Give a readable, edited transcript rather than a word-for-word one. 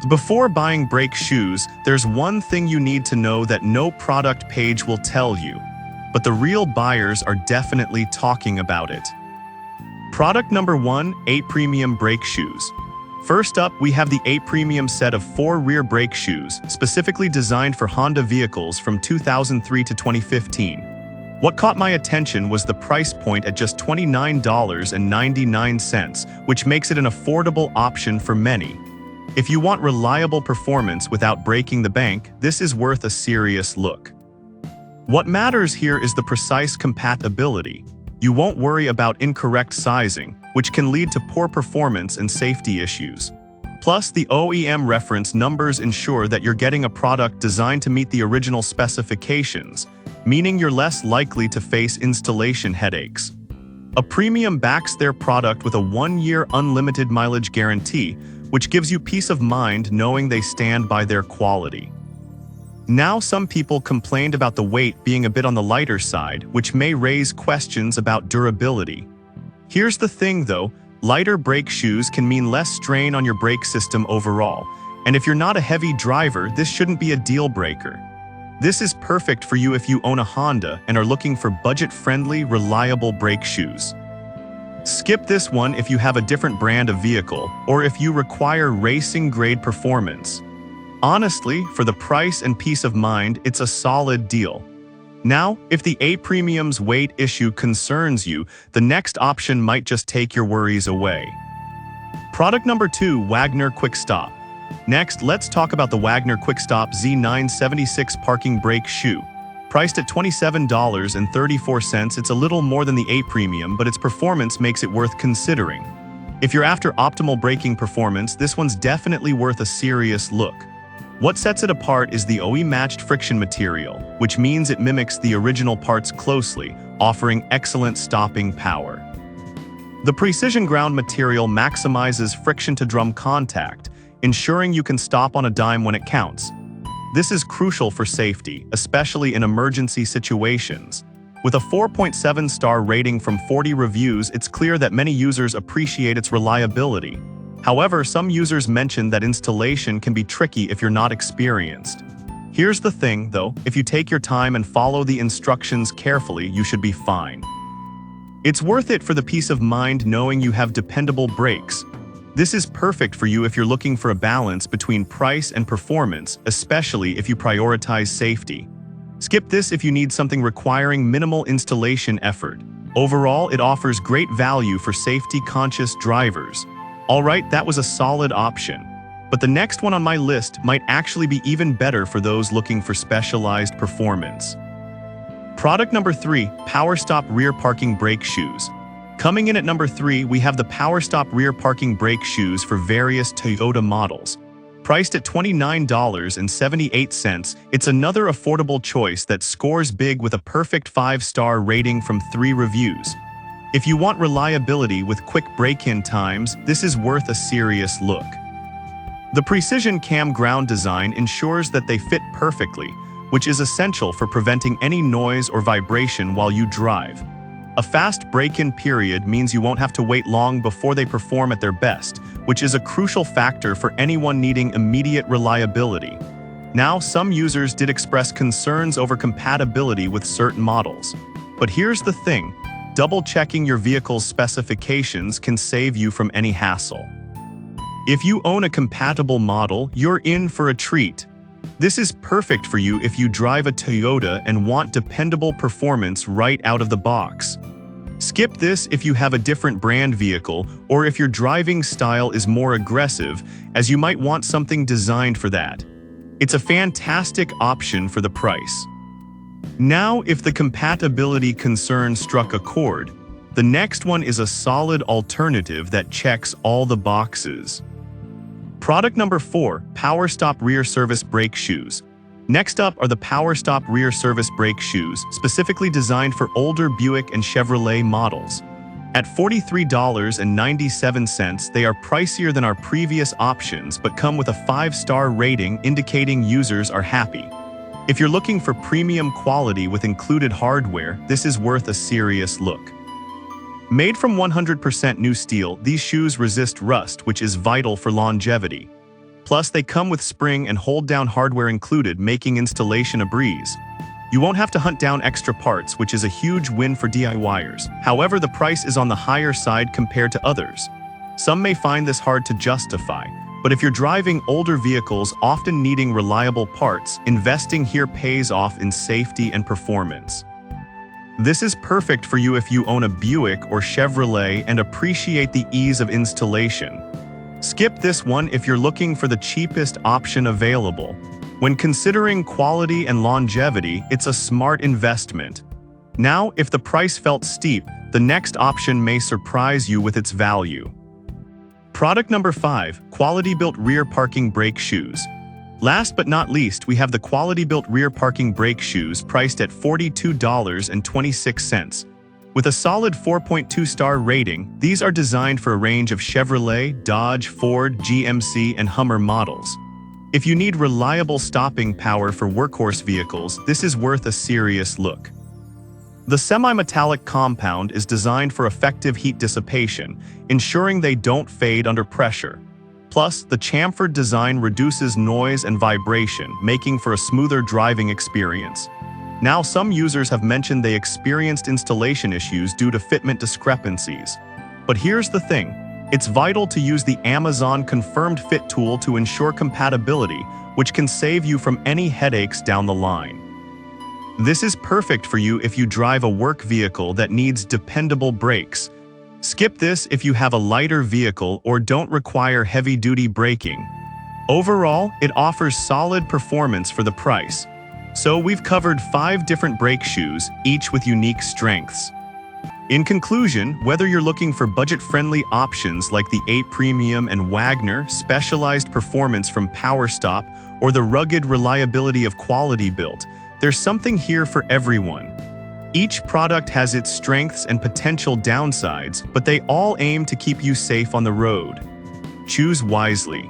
Before buying brake shoes, there's one thing you need to know that no product page will tell you, but the real buyers are definitely talking about it. Product number 1, 8 Premium Brake Shoes. First up, we have the 8 Premium set of 4 rear brake shoes, specifically designed for Honda vehicles from 2003 to 2015. What caught my attention was the price point at just $29.99, which makes it an affordable option for many. If you want reliable performance without breaking the bank, this is worth a serious look. What matters here is the precise compatibility. You won't worry about incorrect sizing, which can lead to poor performance and safety issues. Plus, the OEM reference numbers ensure that you're getting a product designed to meet the original specifications, meaning you're less likely to face installation headaches. A Premium backs their product with a 1-year unlimited mileage guarantee, which gives you peace of mind knowing they stand by their quality. Now, some people complained about the weight being a bit on the lighter side, which may raise questions about durability. Here's the thing though, lighter brake shoes can mean less strain on your brake system overall, and if you're not a heavy driver, this shouldn't be a deal breaker. This is perfect for you if you own a Honda and are looking for budget-friendly, reliable brake shoes. Skip this one if you have a different brand of vehicle, or if you require racing-grade performance. Honestly, for the price and peace of mind, it's a solid deal. Now, if the 8 Premium's weight issue concerns you, the next option might just take your worries away. Product number 2, Wagner Quick Stop. Next, let's talk about the Wagner Quick Stop Z976 Parking Brake Shoe. Priced at $27.34, it's a little more than the 8 Premium, but its performance makes it worth considering. If you're after optimal braking performance, this one's definitely worth a serious look. What sets it apart is the OE-matched friction material, which means it mimics the original parts closely, offering excellent stopping power. The precision ground material maximizes friction-to-drum contact, ensuring you can stop on a dime when it counts. This is crucial for safety, especially in emergency situations. With a 4.7-star rating from 40 reviews, it's clear that many users appreciate its reliability. However, some users mention that installation can be tricky if you're not experienced. Here's the thing, though, if you take your time and follow the instructions carefully, you should be fine. It's worth it for the peace of mind knowing you have dependable brakes. This is perfect for you if you're looking for a balance between price and performance, especially if you prioritize safety. Skip this if you need something requiring minimal installation effort. Overall, it offers great value for safety-conscious drivers. Alright, that was a solid option. But the next one on my list might actually be even better for those looking for specialized performance. Product number 3, PowerStop Rear Parking Brake Shoes. Coming in at number 3, we have the PowerStop Rear Parking Brake Shoes for various Toyota models. Priced at $29.78, it's another affordable choice that scores big with a perfect 5-star rating from 3 reviews. If you want reliability with quick break-in times, this is worth a serious look. The precision cam ground design ensures that they fit perfectly, which is essential for preventing any noise or vibration while you drive. A fast break-in period means you won't have to wait long before they perform at their best, which is a crucial factor for anyone needing immediate reliability. Now, some users did express concerns over compatibility with certain models. But here's the thing, double-checking your vehicle's specifications can save you from any hassle. If you own a compatible model, you're in for a treat. This is perfect for you if you drive a Toyota and want dependable performance right out of the box. Skip this if you have a different brand vehicle or if your driving style is more aggressive, as you might want something designed for that. It's a fantastic option for the price. Now, if the compatibility concern struck a chord, the next one is a solid alternative that checks all the boxes. Product number 4, PowerStop Rear Service Brake Shoes. Next up are the PowerStop Rear Service Brake Shoes, specifically designed for older Buick and Chevrolet models. At $43.97, they are pricier than our previous options but come with a 5-star rating indicating users are happy. If you're looking for premium quality with included hardware, this is worth a serious look. Made from 100% new steel, these shoes resist rust, which is vital for longevity. Plus, they come with spring and hold-down hardware included, making installation a breeze. You won't have to hunt down extra parts, which is a huge win for DIYers. However, the price is on the higher side compared to others. Some may find this hard to justify, but if you're driving older vehicles often needing reliable parts, investing here pays off in safety and performance. This is perfect for you if you own a Buick or Chevrolet and appreciate the ease of installation. Skip this one if you're looking for the cheapest option available. When considering quality and longevity, it's a smart investment. Now, if the price felt steep, the next option may surprise you with its value. Product number 5, Quality-Built Rear Parking Brake Shoes. Last but not least, we have the Quality-Built Rear Parking Brake Shoes priced at $42.26. With a solid 4.2-star rating, these are designed for a range of Chevrolet, Dodge, Ford, GMC, and Hummer models. If you need reliable stopping power for workhorse vehicles, this is worth a serious look. The semi-metallic compound is designed for effective heat dissipation, ensuring they don't fade under pressure. Plus, the chamfered design reduces noise and vibration, making for a smoother driving experience. Now, some users have mentioned they experienced installation issues due to fitment discrepancies. But here's the thing. It's vital to use the Amazon Confirmed Fit tool to ensure compatibility, which can save you from any headaches down the line. This is perfect for you if you drive a work vehicle that needs dependable brakes. Skip this if you have a lighter vehicle or don't require heavy-duty braking. Overall, it offers solid performance for the price. So we've covered 5 different brake shoes, each with unique strengths. In conclusion, whether you're looking for budget-friendly options like the 8 Premium and Wagner, specialized performance from PowerStop, or the rugged reliability of Quality-Built, there's something here for everyone. Each product has its strengths and potential downsides, but they all aim to keep you safe on the road. Choose wisely.